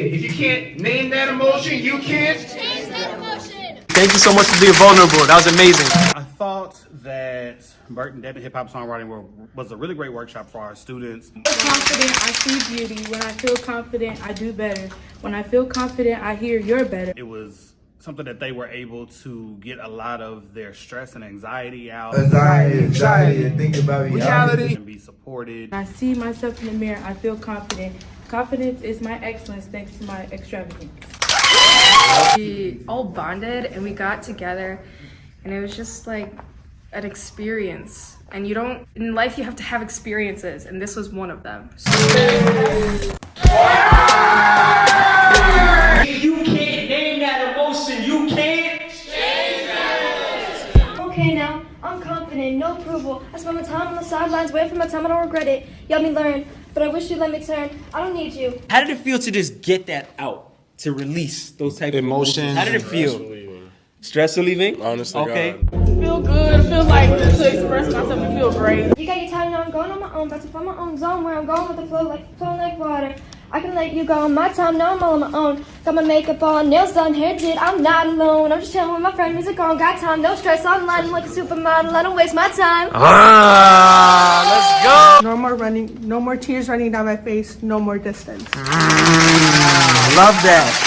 If you can't name that emotion, you can't change that emotion. Thank you so much for being vulnerable. That was amazing. I thought that Burton Devin Hip Hop Songwriting was a really great workshop for our students. When I feel confident, I see beauty. When I feel confident, I do better. When I feel confident, I hear you're better. It was something that they were able to get a lot of their stress and anxiety out. Anxiety, and think about reality. And be supported. When I see myself in the mirror, I feel confident. Confidence is my excellence thanks to my extravagance. We all bonded and we got together and it was just like an experience. And in life you have to have experiences and this was one of them. If you can't name that emotion, you can't change that. Okay now, I'm confident, no approval. I spent my time on the sidelines, waiting for my time, I don't regret it. You helped me learn, but I wish you'd let me turn. I don't need you. How did it feel to just get that out, to release those type of emotions? How did it feel? Stress relieving? Honestly, okay. God. Feel good. Feel like to express myself and feel great. You got your time now, I'm going on my own, about to find my own zone where I'm going with the flow, flowing like water. I can let you go on my time, now I'm all on my own. Got my makeup on, nails done, hair did, I'm not alone. I'm just chilling with my friend, music on, got time, no stress, online, I'm like a supermodel, I don't waste my time. Let's go. No more running, no more tears running down my face, no more distance. Love that.